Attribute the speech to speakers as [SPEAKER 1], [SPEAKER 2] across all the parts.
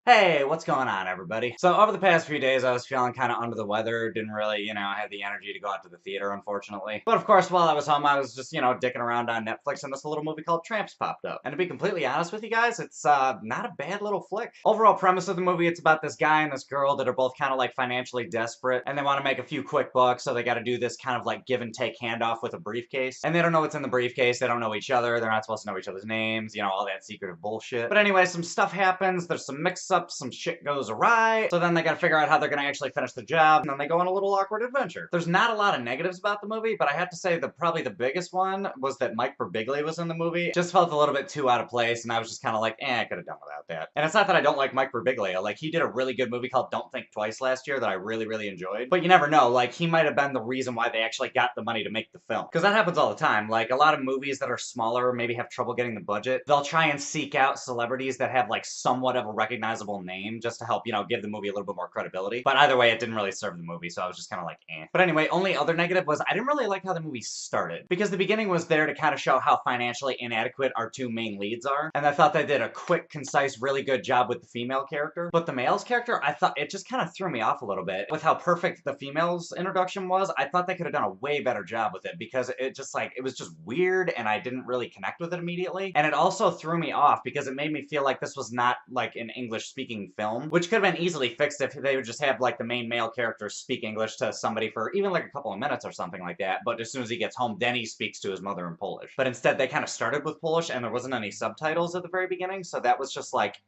[SPEAKER 1] Hey, what's going on, everybody? So, over the past few days, I was feeling kind of under the weather. Didn't really, have the energy to go out to the theater, unfortunately. But of course, while I was home, I was just, dicking around on Netflix, and this little movie called Tramps popped up. And to be completely honest with you guys, it's not a bad little flick. Overall premise of the movie, it's about this guy and this girl that are both kind of like financially desperate, and they want to make a few quick bucks, so they got to do this kind of like give and take handoff with a briefcase. And they don't know what's in the briefcase. They don't know each other. They're not supposed to know each other's names. All that secretive bullshit. But anyway, some stuff happens. There's some mix-ups. Some shit goes awry, so then they gotta figure out how they're gonna actually finish the job, and then they go on a little awkward adventure. There's not a lot of negatives about the movie, but I have to say that probably the biggest one was that Mike Birbiglia was in the movie. It just felt a little bit too out of place, and I was just kind of like, I could have done without that. And it's not that I don't like Mike Birbiglia. Like, he did a really good movie called Don't Think Twice last year that I really, really enjoyed. But you never know, like, he might have been the reason why they actually got the money to make the film. Because that happens all the time. Like, a lot of movies that are smaller maybe have trouble getting the budget. They'll try and seek out celebrities that have, like, somewhat of a recognizable name just to help, give the movie a little bit more credibility. But either way, it didn't really serve the movie, so I was just kind of like, eh. But anyway, only other negative was I didn't really like how the movie started. Because the beginning was there to kind of show how financially inadequate our two main leads are. And I thought they did a quick, concise, really good job with the female character. But the male's character, I thought it just kind of threw me off a little bit. With how perfect the female's introduction was, I thought they could have done a way better job with it because it just like, it was just weird and I didn't really connect with it immediately. And it also threw me off because it made me feel like this was not like an English speaking film, which could have been easily fixed if they would just have like the main male character speak English to somebody for even like a couple of minutes or something like that, but as soon as he gets home, then he speaks to his mother in Polish. But instead, they kind of started with Polish and there wasn't any subtitles at the very beginning, so that was just like,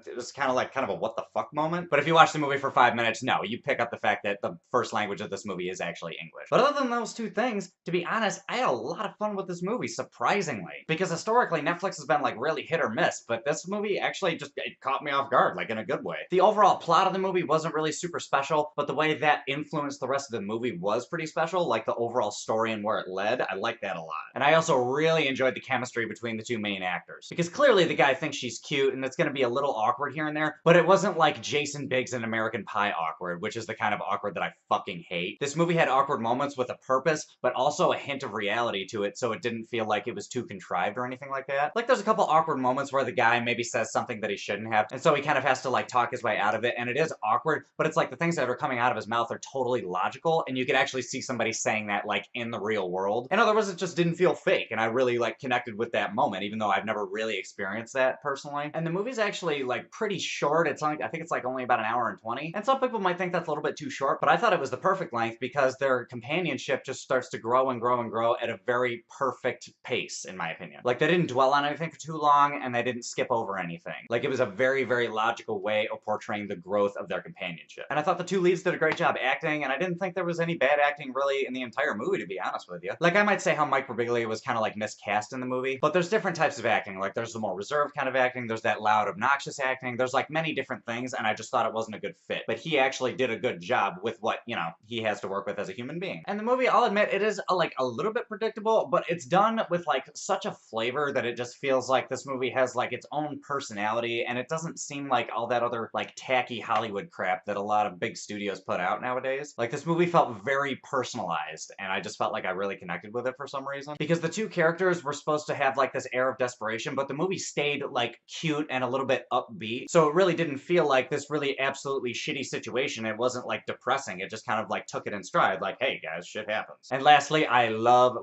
[SPEAKER 1] it was kind of a what the fuck moment. But if you watch the movie for 5 minutes, no, you pick up the fact that the first language of this movie is actually English. But other than those two things, to be honest, I had a lot of fun with this movie, surprisingly. Because historically, Netflix has been like really hit or miss, but this movie actually just, it caught me off guard, like in a good way. The overall plot of the movie wasn't really super special, but the way that influenced the rest of the movie was pretty special, like the overall story and where it led. I liked that a lot. And I also really enjoyed the chemistry between the two main actors. Because clearly the guy thinks she's cute, and it's gonna be a little awkward here and there, but it wasn't like Jason Biggs in American Pie awkward, which is the kind of awkward that I fucking hate. This movie had awkward moments with a purpose, but also a hint of reality to it, so it didn't feel like it was too contrived or anything like that. Like, there's a couple awkward moments where the guy maybe says something that he shouldn't have, and so he kind of has to, like, talk his way out of it, and it is awkward, but it's like the things that are coming out of his mouth are totally logical, and you could actually see somebody saying that, like, in the real world. In other words, it just didn't feel fake, and I really, like, connected with that moment, even though I've never really experienced that personally. And the movie's actually, like, pretty short. It's like, I think it's like only about an hour and 20. And some people might think that's a little bit too short, but I thought it was the perfect length because their companionship just starts to grow and grow and grow at a very perfect pace, in my opinion. Like, they didn't dwell on anything for too long, and they didn't skip over anything. Like, it was a very, very logical way of portraying the growth of their companionship. And I thought the two leads did a great job acting, and I didn't think there was any bad acting really in the entire movie, to be honest with you. Like, I might say how Mike Birbiglia was kind of like miscast in the movie, but there's different types of acting. Like, there's the more reserved kind of acting, there's that loud, obnoxious acting, there's like many different things, and I just thought it wasn't a good fit. But he actually did a good job with what, he has to work with as a human being. And the movie, I'll admit, it is like a little bit predictable, but it's done with like such a flavor that it just feels like this movie has like its own personality, and it doesn't seem like all that other like tacky Hollywood crap that a lot of big studios put out nowadays. Like, this movie felt very personalized, and I just felt like I really connected with it for some reason. Because the two characters were supposed to have like this air of desperation, but the movie stayed like cute and a little bit upbeat, so it really didn't feel like this really absolutely shitty situation. It wasn't like depressing. It just kind of like took it in stride, like, hey guys, shit happens. And lastly, I loved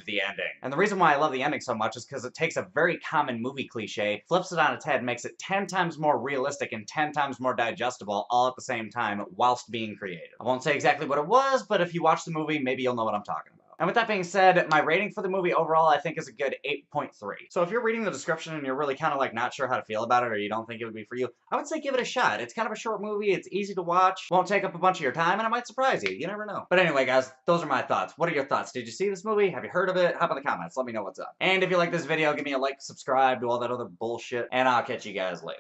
[SPEAKER 1] the ending. And the reason why I love the ending so much is because it takes a very common movie cliche, flips it on its head, makes it 10 times more realistic and 10 times more digestible all at the same time whilst being creative. I won't say exactly what it was, but if you watch the movie, maybe you'll know what I'm talking about. And with that being said, my rating for the movie overall, I think, is a good 8.3. So if you're reading the description and you're really kind of like not sure how to feel about it, or you don't think it would be for you, I would say give it a shot. It's kind of a short movie, it's easy to watch, won't take up a bunch of your time, and it might surprise you. You never know. But anyway, guys, those are my thoughts. What are your thoughts? Did you see this movie? Have you heard of it? Hop in the comments. Let me know what's up. And if you like this video, give me a like, subscribe, do all that other bullshit, and I'll catch you guys later.